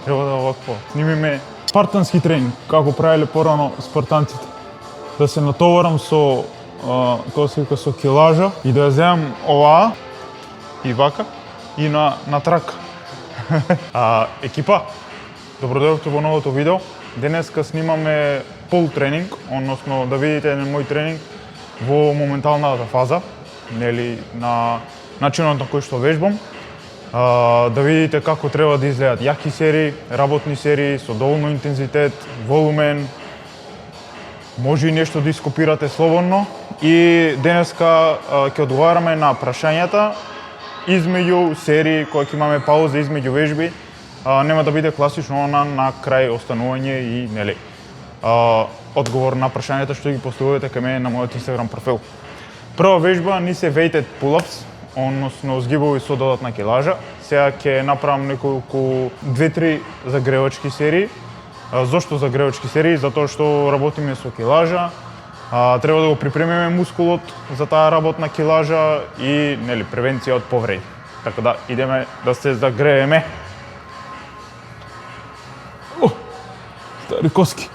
Треба да овакво. Снимиме спартански тренинг, како правеле порано спартанците. Да се натоварам со, како се вика, со килажа и да ја земам оваа и вака и на трак. Екипа, добродојавте во новото видео. Денеска снимаме пол тренинг, односно да видите мој тренинг во моменталната фаза, нели, на начинот на кој што вежбам. Да видите како треба да изгледат јаки серии, работни серии со доволно интензитет, волумен. Може и нешто да ископирате слободно. И денеска ќе одговараме на прашањата измеѓу серии, кога ќе имаме пауза измеѓу вежби. Нема да биде класично она на крај останување и нели одговор на прашањата што ги поставувате кај мене на мојот Инстаграм профил. Прва вежба ни се weighted pull-ups, односно згибови со додатна килажа. Сега ќе направам неколку 2-3 загревачки серии. Зошто загревачки серии? Затоа што работиме со килажа. Треба да го припремиме мускулот за таа работна килажа и нели превенција од повреди. Така да идеме да се загрееме. Стари коски.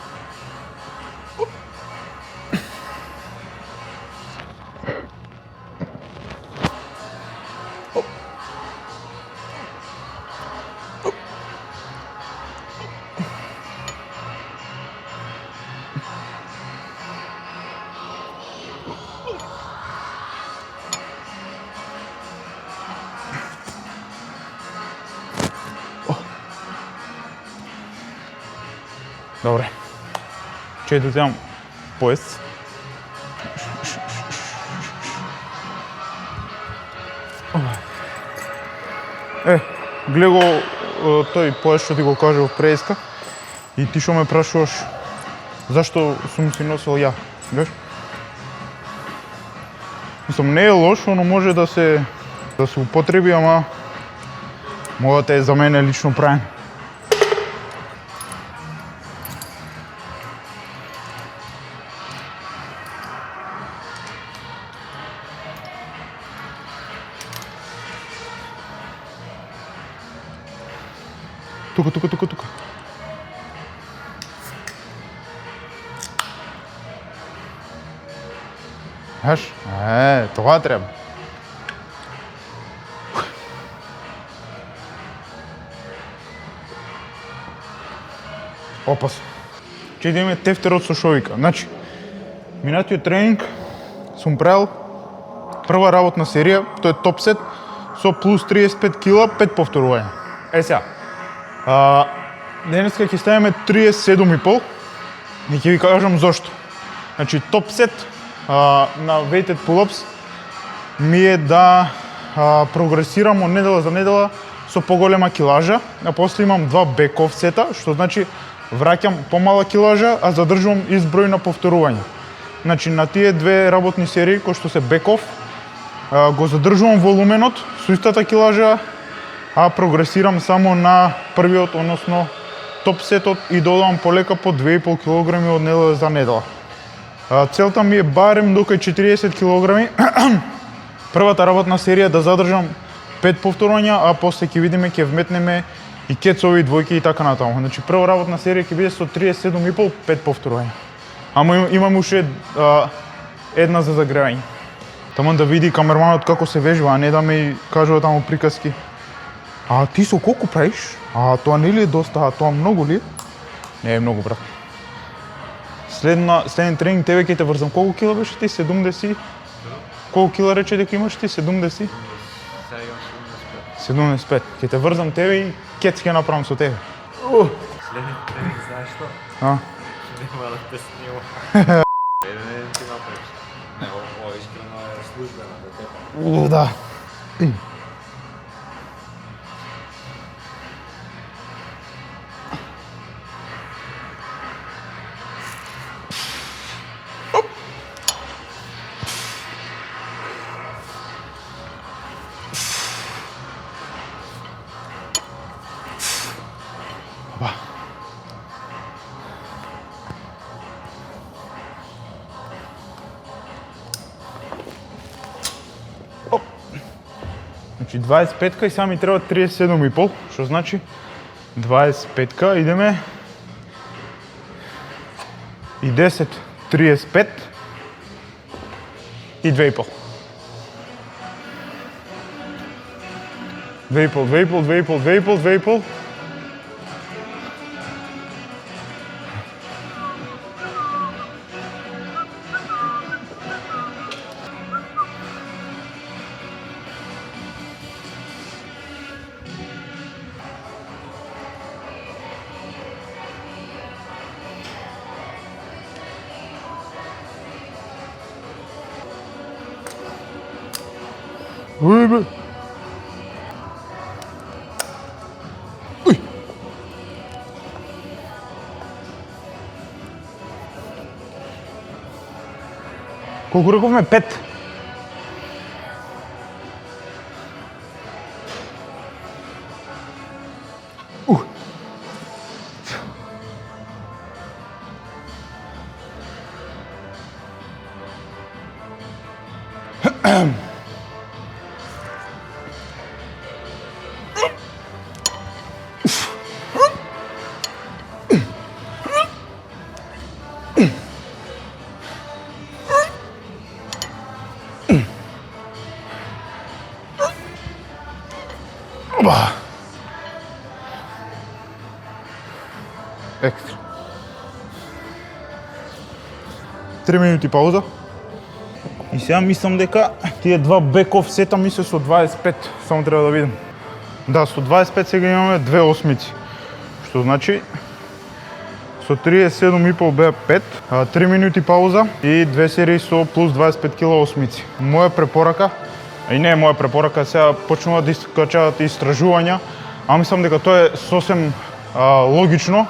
Добре. Че да земам пояс. Гледа го тој пояс што ти го кажав преска и ти што ме прашуваш зашто сум си носил ја, гледаш? Мислам, не е лошо, но може да се употреби, ама мога да е за мене лично правен. Тука. Хаш? Това треба. Опас. Че да имаме тефтерот со шовика. Значи, минатиот тренинг сум правил прва работна серија, тој е топ сет, со плюс 35 кила, 5 повторувања. Сега. Денеска ќе ставиме 37,5 и ќе ви кажам зошто. Значи, топ сет на weighted pull-ups ми е да прогресирам од недела за недела со поголема килажа, а после имам два back-off сета, што значи враќам помала килажа, а задржувам изброј на повторувања. Значи, на тие две работни серии, кои што се back-off, го задржувам волуменот со истата килажа, а прогресирам само на првиот, односно топ сетот и додавам полека по 2,5 кг од недела за недела. Целта ми е барем до кај 40 кг. Првата работна серија да задржам 5 повторувања, а после ќе видиме, ќе вметнеме и кецови, двојки и така натаму. Значи прва работна серија ќе биде со 37,5, 5 повторувања. Ама имам уште една за загревање. Таман да види камерманот како се вежба, а не да ми кажува таму приказки. А ти со колку правиш? А тоа не ли е доста? А тоа многу ли? Не е многу, брат. Следен тренинг тебе ќе те врзам. Колку кила беше ти? 70? Колку кила рече дека имаш ти? 70? Сега имам 75. 75. Ќе те врзам тебе и кец ќе направам со тебе. Следен тренинг, знаеш што? Нема да те снимам. Не ти направиш. Не, ова искрено е службено за тебе. Да. Значи 25-ка и сега ми треба 37,5, што значи 25-ка, идеме. И 10, 35 и 2,5. 2,5. Уй, бе. Уй. Колко рековме? 5. Оба. Екстра. 3 минути пауза. И сега мислам дека тие два бек-оф сета мисля со 25, само треба да видим. Да, со 25 сега имаме 2 осмици, што значи со 37,5 беа 5, 3 минути пауза и 2 серии со плюс 25 кг осмици. Моја препорака, и не е моја препорака, сега почнуваат да искачаат истражувања, а мислам дека тоа е сосем логично.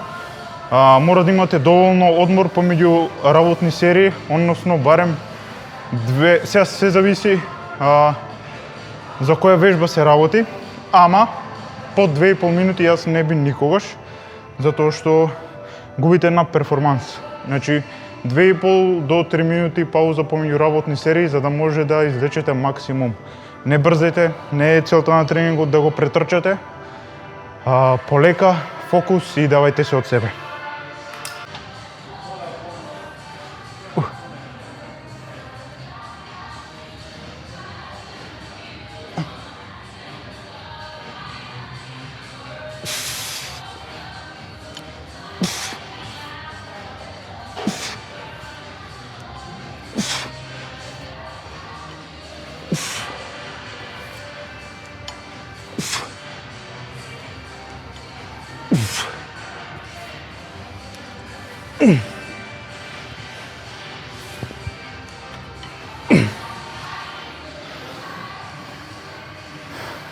Мора да имате доволно одмор помеѓу работни серии, односно барем две, сега се зависи за која вежба се работи, ама под 2,5 минути јас не би никогаш, затоа што губите на перформанс. Значи 2,5 до 3 минути пауза помеѓу работни серии за да може да извлечете максимум. Не брзајте, не е целта на тренингот да го претрчате. Полека, фокус и давајте се од себе.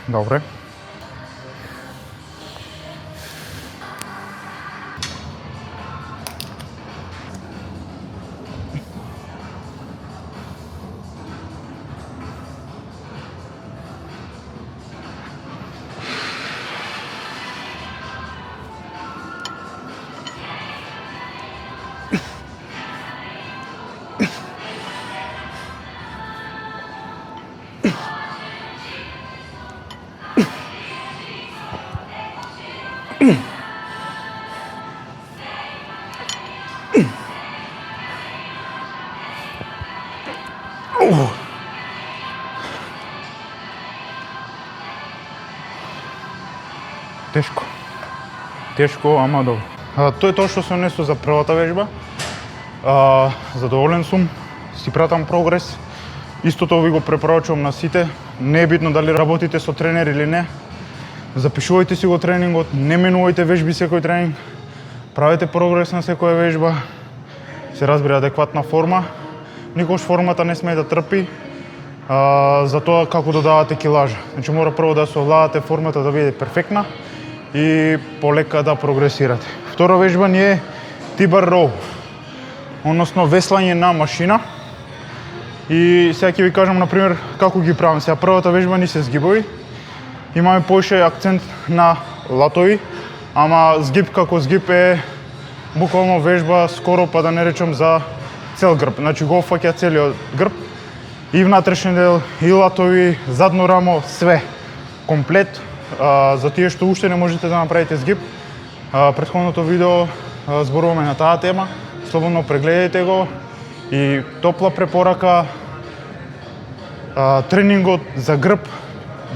Добре. Тешко, ама добро. Тоа е тоа што се однесува за првата вежба. Задоволен сум, си пратам прогрес. Истото ви го препорачувам на сите. Не е битно дали работите со тренер или не. Запишувајте си го тренингот, не менувајте вежби секој тренинг. Правете прогрес на секоја вежба. Се разбира адекватна форма. Никош формата не смее да трпи за тоа како додавате килажа. Значи мора прво да совладате формата да биде перфектна и полека да прогресирате. Втора вежба ни е T-bar row, односно веслање на машина. И сега ќе ви кажам например како ги правам. Сега првата вежба ни се згибови. Имаме поише акцент на латови, ама згиб како згиб е буквално вежба скоро па да не речам за цел грб. Значи го фаќа целиот грб и внатрешен дел, и латови, задно рамо, све комплет. За тие што уште не можете да направите згиб, претходното видео зборуваме на таа тема. Слободно прегледајте го и топла препорака тренингот за грб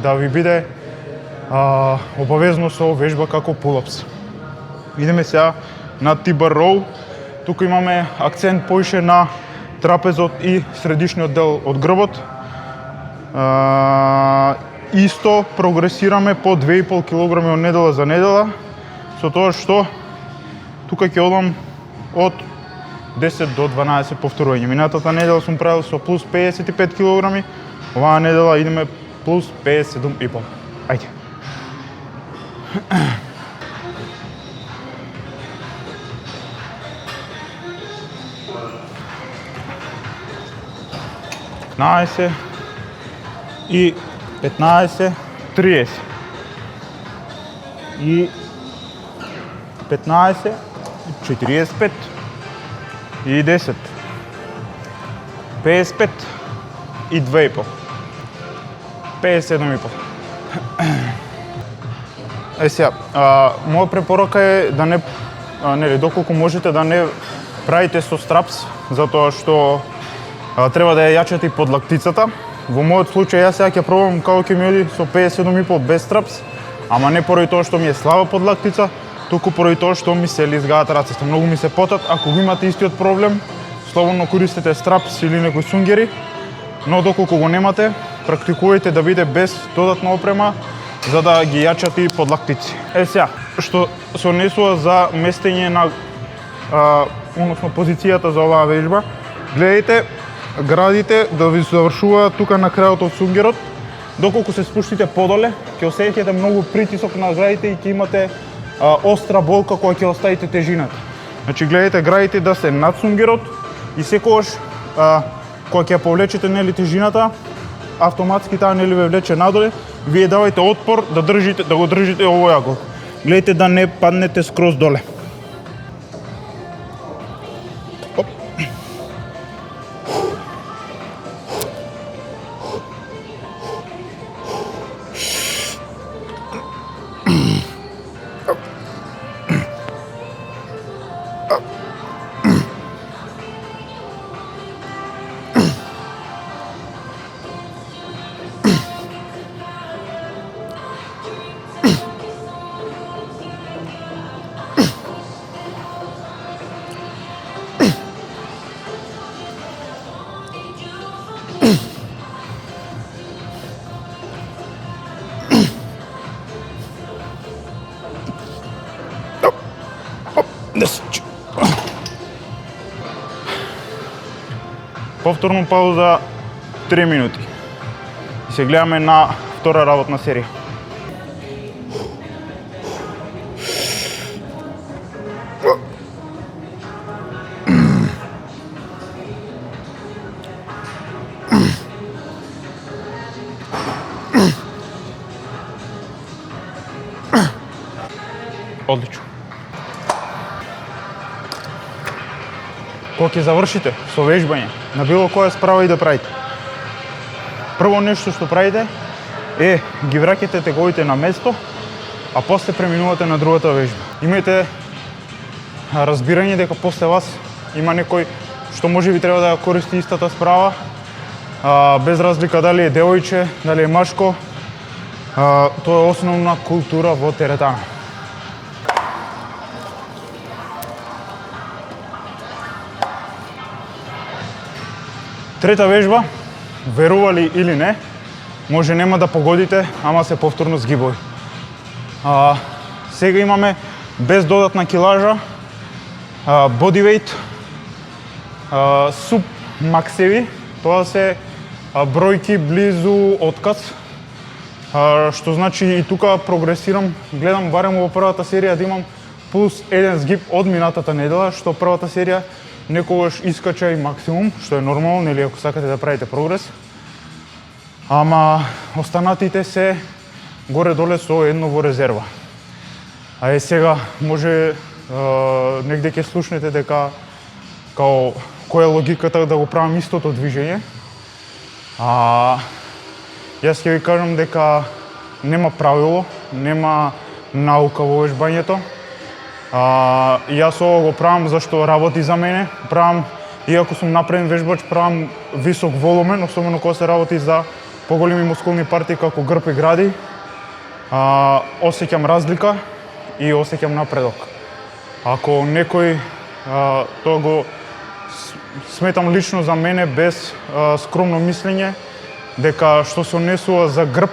да ви биде обавезно со вежба како pull-ups. Идеме сега на T-bar row. Тука имаме акцент поише на трапезот и средишниот дел од грбот. Исто прогресираме по 2,5 кг од недела за недела, со тоа што тука ќе одам од 10 до 12 повторувања. Минатата недела сум правил со плюс 55 кг, оваа недела идеме плюс 57,5. Ајде. И 15, 30 и 15, 45 и 10, 55 и 2,5, 57,5. Сега, моја препорака е да не, доколку можете да не правите со страпс, затоа што треба да ја јачате и подлактицата. Во мојот случај јас сега ќе пробам како ќе ми оди со 57,5 без страпс, ама не поради тоа што ми е слаба подлактица, туку поради тоа што ми се лизгаат рацете, многу ми се потат. Ако го имате истиот проблем, слободно користете страпс или некои сунгери, но доколку го немате, практикувајте да биде без додатна опрема, за да ги јачате и подлактици. Сега, што се однесува за местење на, односно позицијата за оваа вежба, гледајте, градите да ви завршува тука на крајот од сунгерот. Доколку се спуштите подоле, ќе осеќате многу притисок на градите и ќе имате остра болка која ќе оставите тежината. Значи гледајте градите да се над сунгерот и секогаш кога ќе повлечете нели тежината, автоматски таа нели ве влече надоле, вие давајте отпор да го држите овој агол. Гледајте да не паднете скроз доле. Оп. Повторно пауза 3 минути. И се гледаме на втора работна серија. Одлично. Кога ќе завршите со вежбање на било која справа и да правите, прво нешто што правите е ги враќате теговите на место, а после преминувате на другата вежба. Имајте разбирање дека после вас има некој што може би треба да ја користи истата справа, без разлика дали е девојче, дали е машко, тоа е основна култура во теретана. Трета вежба, верували или не, може нема да погодите, ама се повторно згибови. Сега имаме без додатна килажа, бодивейт, суп максеви, тоа се бројки близу отказ, што значи и тука прогресирам, гледам барем во првата серија да имам плюс 1 згиб од минатата недела, што првата серија некогаш искача и максимум, што е нормално, нели ако сакате да правите прогрес. Ама останатите се горе-доле со едно во резерва. А сега може негде ќе слушнете дека као која е логиката да го правам истото движење. Јас ќе ви кажам дека нема правило, нема наука во вежбањето. Јас ова го правам зашто работи за мене. Правам, иако сум напреден вежбач, правам висок волумен, особено кога се работи за поголеми мускулни партии како грб и гради. Осеќам разлика и осеќам напредок. Ако некој тоа го сметам лично за мене без скромно мислење дека што се однесува за грб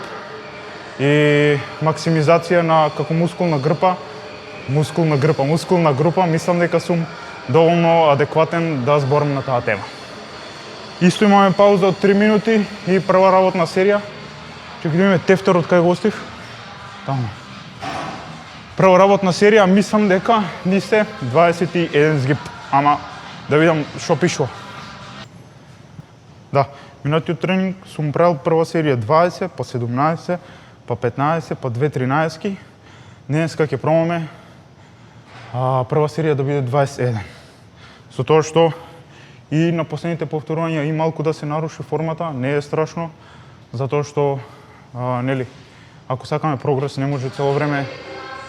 и максимизација на како мускулна група, мислам дека сум доволно адекватен да зборам на таа тема. Исто имаме пауза од 3 минути и прва работна серија. Чекај да имаме тефтер од кај гостив. Таму. Прва работна серија, мислам дека ни се 21 згиб. Ама да видам што пишува. Да, минатиот тренинг сум правил прва серија 20, па 17, па 15, па 2 13. Денеска ќе пробаме прва серија да биде 21. Со тоа што и на последните повторувања и малку да се наруши формата, не е страшно, затоа што нели, ако сакаме прогрес, не може цело време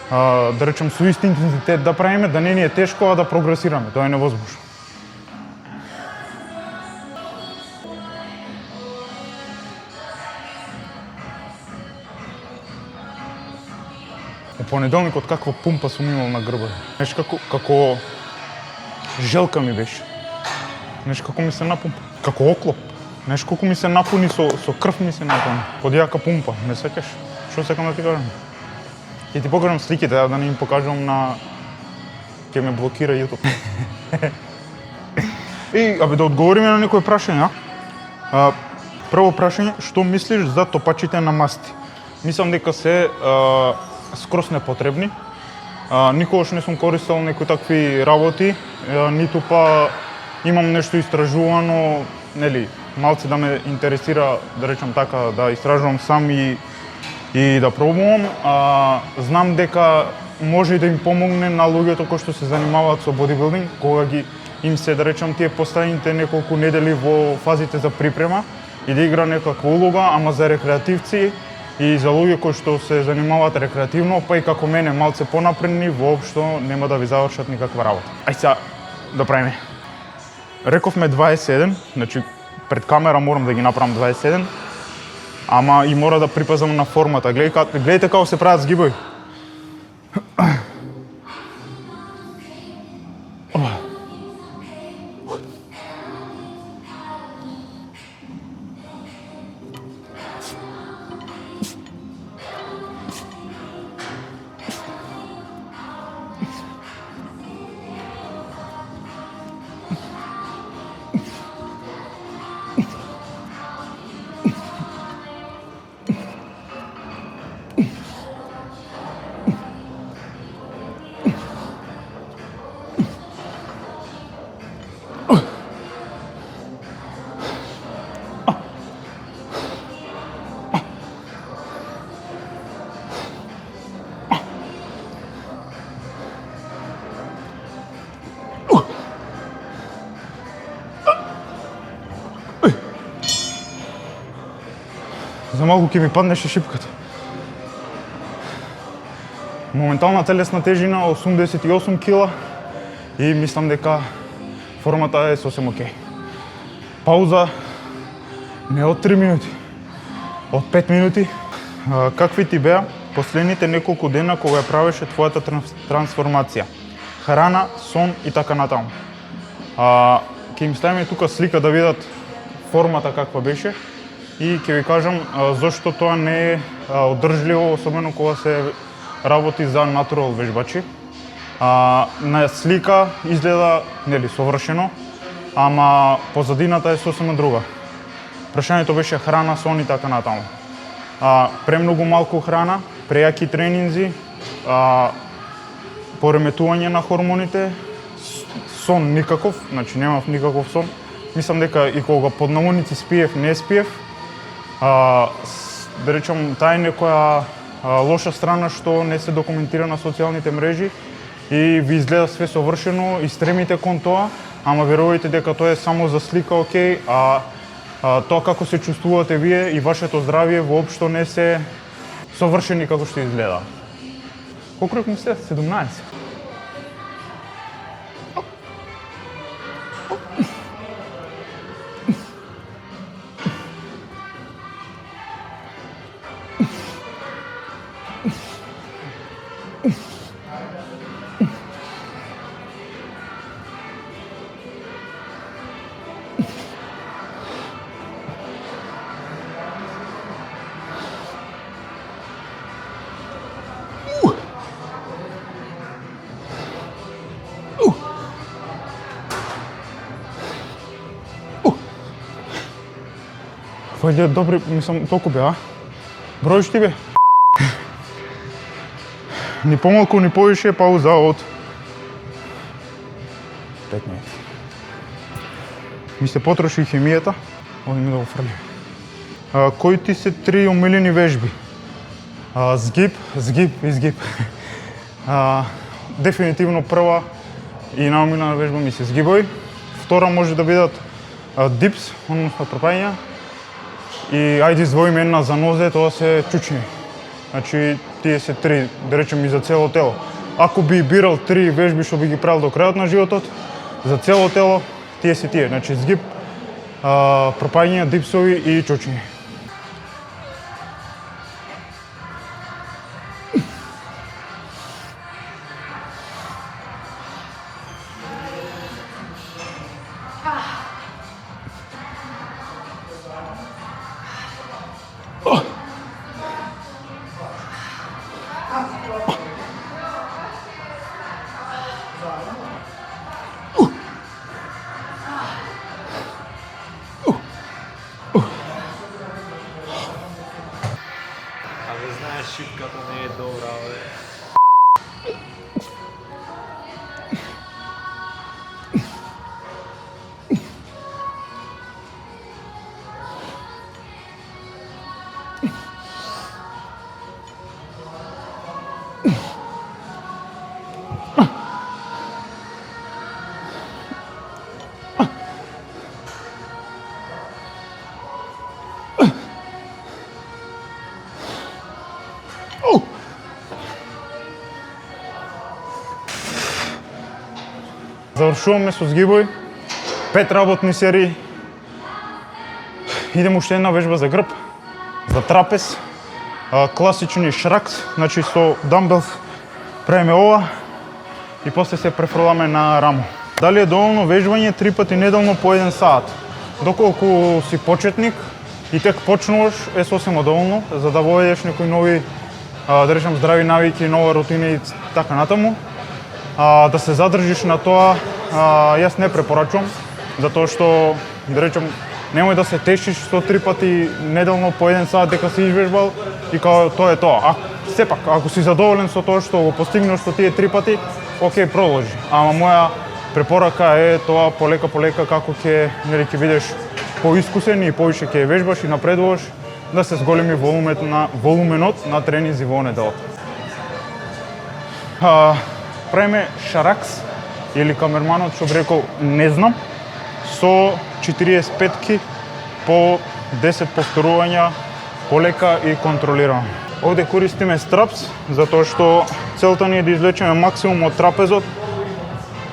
да речем со ист интензитет да правиме, да не ни е тешко, а да прогресираме. Тоа е невозможно. У понеделникот каква пумпа сум имал на грба. Знаеш како желка ми беше. Знаеш како ми се напумпа. Како оклоп. Знаеш колку ми се напуни со крв ми се напуни. Под јака пумпа, не сеќаш? Што сакам да ти кажам? Ќе ти покажам сликите, да не им покажам на... Ќе ме блокира YouTube. И, да одговориме на некои прашања. Прво прашање, што мислиш за топачите на масти? Мислам дека се скрос непотребни. Никогаш не сум користел некои такви работи, ниту па имам нешто истражувано, нели, малце да ме интересира, да речам така, да истражувам сам и да пробувам. Знам дека може и да им помогне на луѓето кои што се занимаваат со бодибилдинг, кога им се, да речам, тие поставените неколку недели во фазите за припрема и да игра некаква улога, ама за рекреативци и за луѓе кои што се занимаваат рекреативно, па и како мене малце понапредни, воопшто нема да ви завршат никаква работа. Ај сега да правиме. Рековме 21, значи пред камера морам да ги направам 27, ама и мора да припазам на формата. Гледайте како се прават згибови. За малку ќе ми паднеше шипката. Моментална телесна тежина 88 кила и мислам дека формата е сосем окей. Пауза не од 3 минути, од 5 минути. Какви ти беа последните неколку дена кога ја правеше твојата трансформација? Храна, сон и така натаму. Ќе им ставиме тука слика да видат формата каква беше. И ќе ви кажам зошто тоа не е одржливо, особено кога се работи за натурал вежбачи. На слика изгледа нели совршено, ама позадината е сосема друга. Прашањето беше храна, сон и така натаму. Премногу малку храна, прејаки тренинзи, пореметување на хормоните, сон никаков, значи немав никаков сон. Мислам дека и кога под наморници спиев, не спиев. Да речам, таа е некоја лоша страна што не се документира на социјалните мрежи и ви изгледа све совршено и стремите кон тоа, ама верувајте дека тоа е само за слика, окей, тоа како се чувствувате вие и вашето здравје воопшто не се совршени како што изгледа. Колку реком сте? 17. Вајде, добри, мислам, толку бе, а? Броиш ти бе? Ни помалку, ни повише, пауза од 5 минути. Ми се потроши хемијата, одиме да го фрлим. Кои ти се 3 омилени вежби? Згиб, згиб и згиб. Дефинитивно прва и наомилена вежба ми се згибови. Втора може да бидат дипс, односно пропаѓања. И ајде издвоиме една за нозе, тоа се чучни. Значи, тие се 3, да речем и за цело тело. Ако би бирал 3 вежби што би ги правил до крајот на животот, за цело тело, тие се тие. Значи, згиб, пропаѓања, дипсови и чучни. Абе, знаеш, шипката не е добра, бе. Завршуваме со згибови, 5 работни серии. Идем уште една вежба за грб, за трапез, класични шракс, значи со дамбелс правиме ова и после се префрламе на рамо. Дали е доволно вежбање 3 пати неделно по 1 сат? Доколку си почетник и тек почнуваш е сосема доволно, за да воведеш некои нови, да речем, здрави навики, нова рутина и така натаму. Да се задржиш на тоа, јас не препорачувам, затоа што, да речем, немој да се тешиш со 3 пати неделно по 1 сат дека си извежбал и као тоа е тоа. А сепак, ако си задоволен со тоа што го постигнеш со тие 3 пати, окей, продолжи. Ама моја препорака е тоа полека како ќе видиш поискусен и повише ќе вежбаш и напредуваш, да се зголеми волуменот на тренинзи во неделата. Правиме шаракс, или камерманот што би рекол не знам, со 45-ки по 10 повторувања, полека и контролирано. Овде користиме страпс, затоа што целта ни е да извлечеме максимум од трапезот,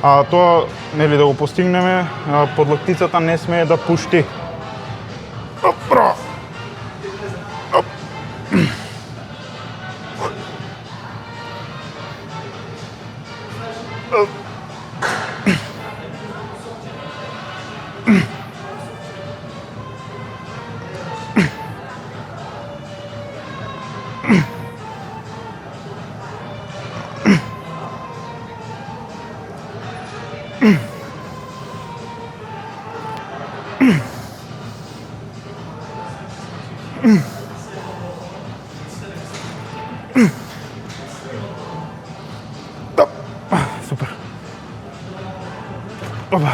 а тоа, нели, да го постигнеме, подлактицата не смее да пушти. Опра! Оп! Супер. Опа.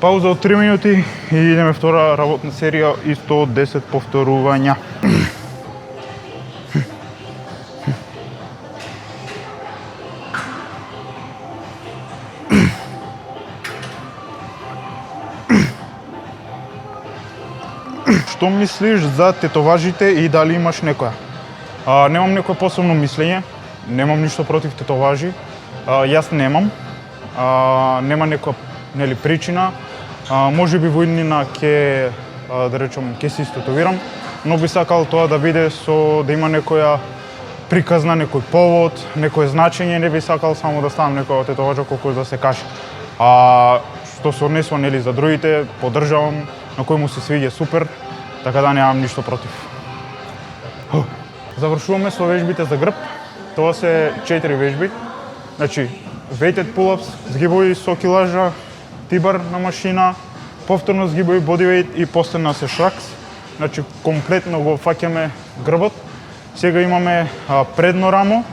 Пауза од 3 минути и идеме втора работна серија, исто 10 повторувања. Што мислиш за тетоважите и дали имаш некоја? Немам некое посебно мислење, немам ништо против тетоважи. Јас немам. Нема некоја, нели, причина. Може би во иднина ќе, да речем, ќе се истетовирам. но би сакал тоа да биде да има некоја приказна, некој повод, некој значење, не би сакал само да ставам некоја тетоваџа колку да се каже. А што се однесува нели за другите, поддржавам, на кој му се свиѓа супер, така да немам ништо против. Завршуваме со вежбите за грб. Тоа се 4 вежби. Значи, weighted pull-ups, згибови со килажа, тибар на машина, повторно згибови бодивейт и последна се шракс. Значи, комплетно го фаќаме грбот. Сега имаме предно рамо.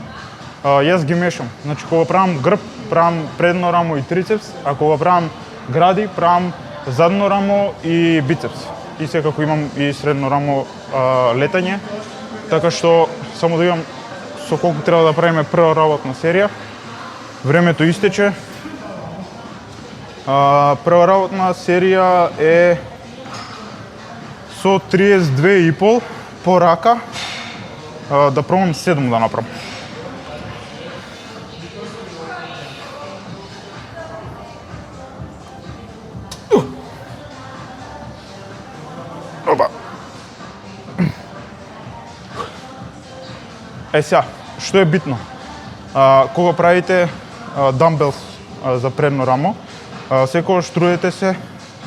Јас ги мешам. Значи, кога правам грб, правам предно рамо и трицепс, а кога правам гради, правам задно рамо и бицепс. И секако имам и средно рамо летање. Така што, само да имам со колку треба да правиме прва работна серија. Времето истече. Прва работна серија е со 32,5 по рака. Да пробам 7 да направам. Опа. Сега, што е битно? Кога правите дамбелс за предно рамо, секогаш трудете се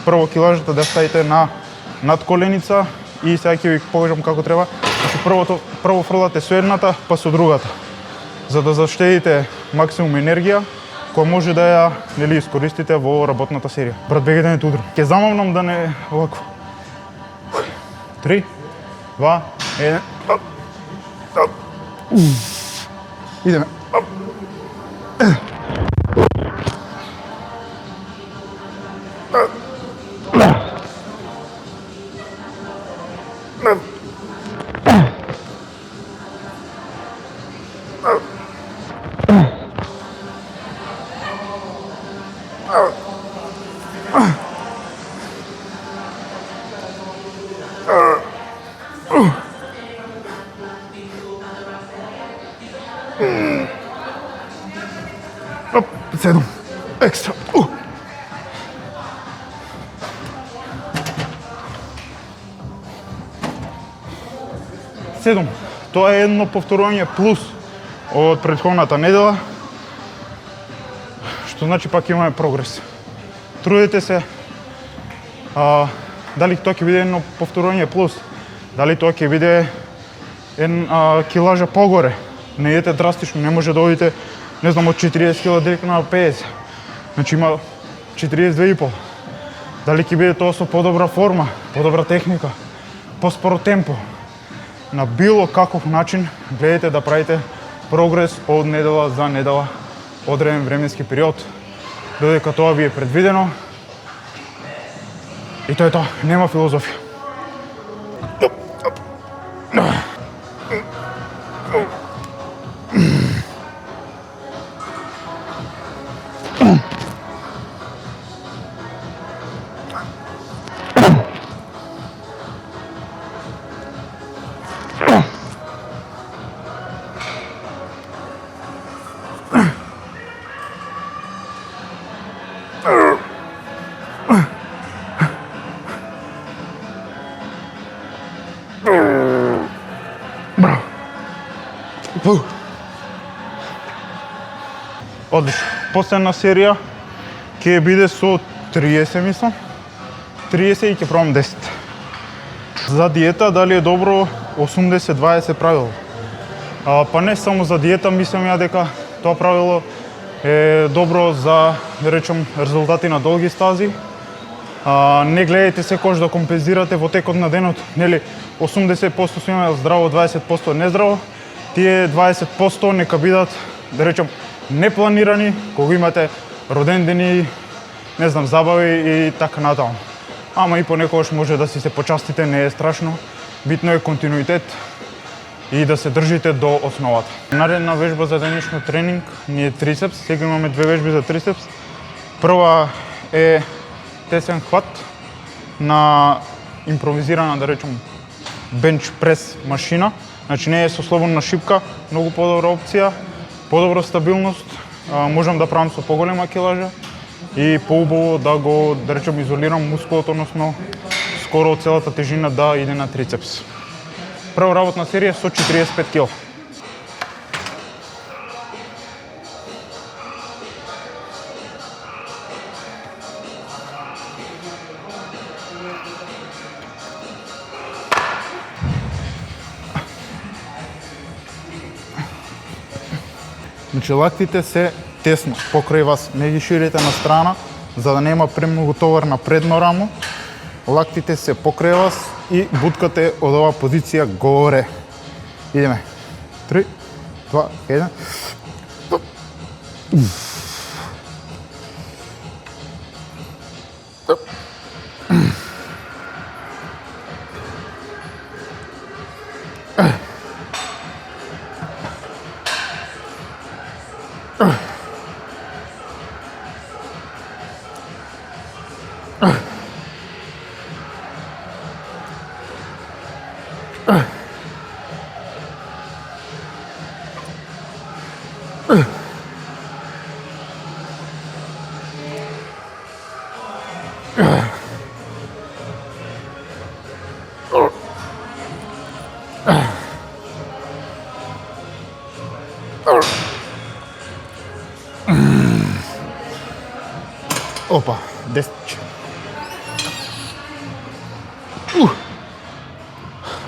прво килажата да ставите на надколеница и сега ќе ви покажам како треба. Значи прво фрлате со едната, па со другата, за да заштедите максимум енергија која може да ја нели искористите во работната серија. Брат, бегајте не удрам. Ќе замавнам да не овако. 3, 2, 1. Идеме. Оп, 7. Екстра. Седум. Тоа е едно повторување плюс од претходната недела, што значи пак имаме прогрес. Трудете се, дали тоа ќе биде едно повторување плюс, дали тоа ќе биде килажа погоре. Не идете драстично, не може да одите, не знам, од 40 кила директно на 50. Значи има 42,5. Дали ќе биде тоа со подобра форма, подобра техника, поспоро темпо. На било каков начин гледате да правите прогрес од недела за недела, одреден временски период, додека тоа ви е предвидено. И тоа е тоа, нема филозофија. Одлично. Последна серија ќе биде со 30, мислам. 30 и ќе пробам 10. За диета дали е добро 80-20 правило? Па не само за диета, мислам ја дека тоа правило е добро за, да речем, резултати на долги стази. Не гледајте секогаш да компензирате во текот на денот, нели 80% сме здраво, 20% нездраво. Тие 20% нека бидат, да речем, непланирани, кога имате родендени, не знам, забави и така натаму. Ама и понекогаш може да си се почастите, не е страшно. Битно е континуитет и да се држите до основата. Наредна вежба за денешно тренинг ни е трицепс. Сега имаме две вежби за трицепс. Прва е тесен хват на импровизирана, да речем, бенч прес машина. Значи не е со слободна шипка, многу подобра опција, подобра стабилност, можам да правам со поголема килажа и поубаво да го, да речем, изолирам мускулот, односно скоро целата тежина да иде на трицепс. Прва работна серија со 45 кг. Значи лактите се тесно покрај вас, не ги ширите на страна, за да нема премногу товар на предно рамо. Лактите се покрај вас и буткате од оваа позиција горе. Идеме. 3, 2, 1. Опа, 10.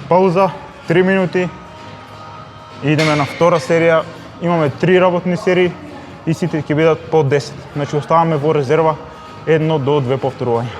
Пауза, 3 минути. Идеме на втора серија. Имаме 3 работни серии и сите ќе бидат по 10. Значи оставаме во резерва 1 до 2 повторувања.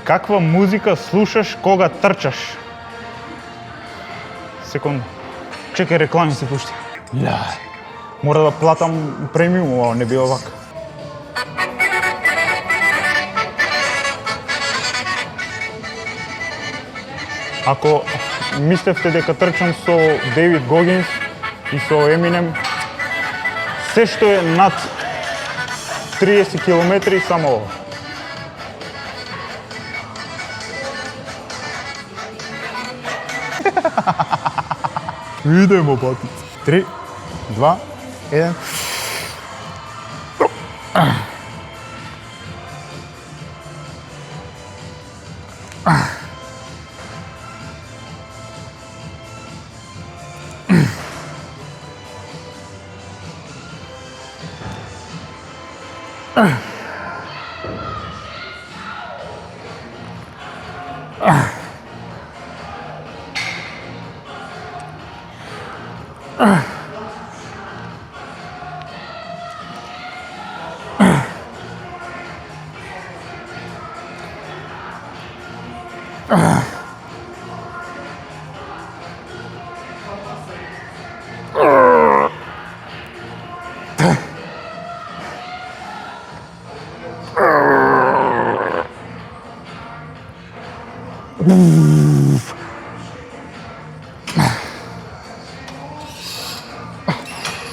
Каква музика слушаш кога трчаш? Секунда. Чекај, реклами се пушти. Мора да платам премиум, ова не би овака. Ако мислевте дека трчам со Дейвид Гогинс и со Еминем, се што е над 30 километри само ова. Идемо, батица. 3, 2, 1.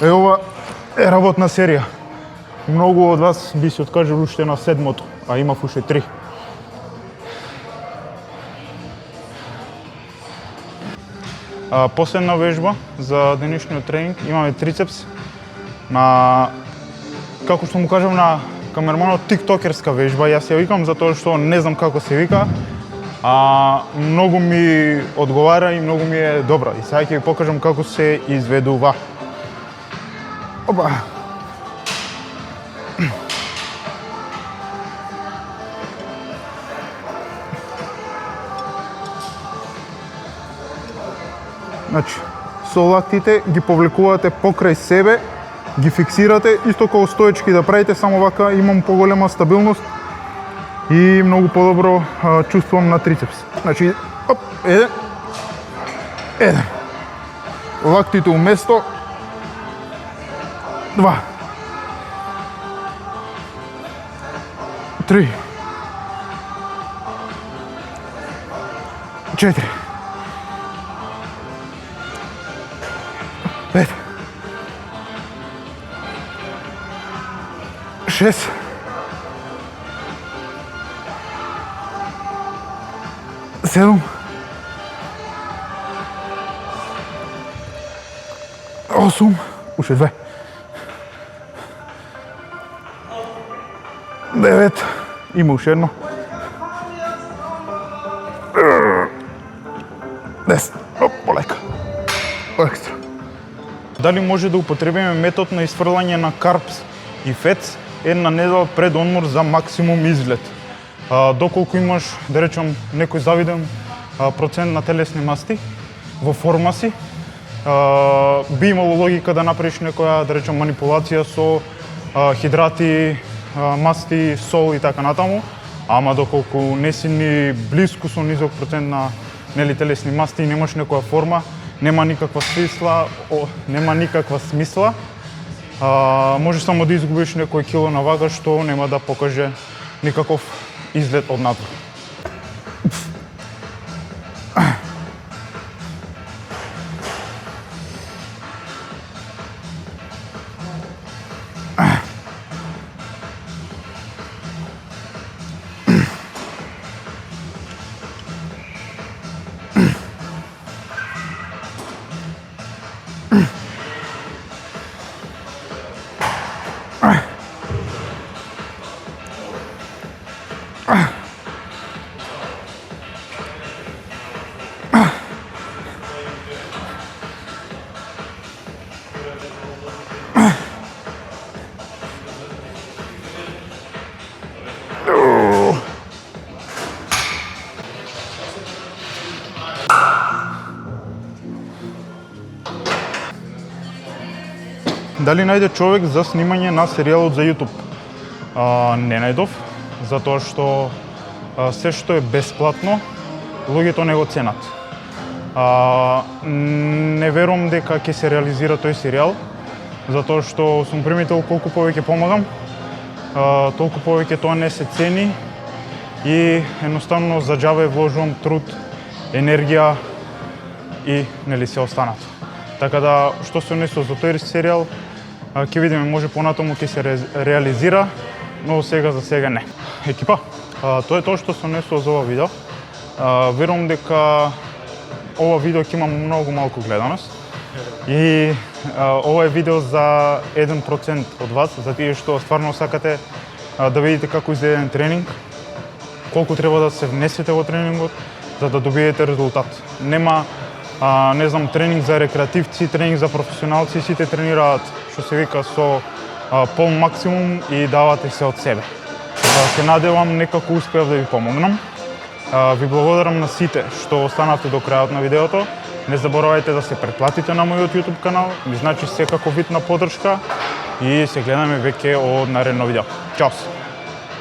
Ова е работна серија. Многу од вас би се откажали уште на 7-то, а имав уште 3. Последна вежба за денешниот тренинг. Имаме трицепс на, како што му кажам на камерманот, тиктокерска вежба. Јас ја викам затоа што не знам како се вика, а многу ми одговара и многу ми е добра. И сега ќе ви покажам како се изведува. Опа. Значи, со лактите ги повлекувате покрај себе, ги фиксирате, исто како стоечки да правите, само вака имам поголема стабилност и многу подобро чувствувам на трицепс. Значи, оп, еден. Лактите уместо, 2, 3, 4, 5, 6, 7, 8, уште 2, 9, има уште едно, 10, полека, екстра. Дали може да употребиме метод на изфрлање на карпс и фетс една недела пред одмор за максимум изглед? Доколку имаш, да речем, некој завиден процент на телесни масти во форма си, би имало логика да направиш некоја, да речем, манипулација со хидрати, масти, сол и така натаму, ама доколку не си ни близко со низок процент на телесни масти и немаш некоја форма, нема никаква смисла. Може само да изгубиш некој кило на вага, што нема да покаже никаков изглед однатре. Дали најде човек за снимање на серијалот за YouTube? Не најдов, затоа што се што е бесплатно, луѓето не го ценат. Не верувам дека ќе се реализира тој серијал, затоа што сум приметил колку повеќе помагам, толку повеќе тоа не се цени и едноставно за џабе вложувам труд, енергија и нели се останато. Така да, што се однесува за тој серијал, ќе видиме, може понатаму ќе се реализира, но сега за сега не. Екипа, тоа е тоа што се однесува за ова видео. Верувам дека ова видео ќе има многу малку гледаност и ова е видео за 1% од вас, за тие што стварно сакате да видите како изгледа тренинг, колку треба да се внесете во тренингот за да добиете резултат. Нема не знам, тренинг за рекреативци, тренинг за професионалци, сите тренираат, што се вика, со пол максимум и давате се од себе. Се надевам некако успеав да ви помогнам. Ви благодарам на сите што останавте до крајот на видеото. Не заборавајте да се претплатите на мојот YouTube канал, ми значи секако вид на поддршка и се гледаме веќе од наредно видео. Чао!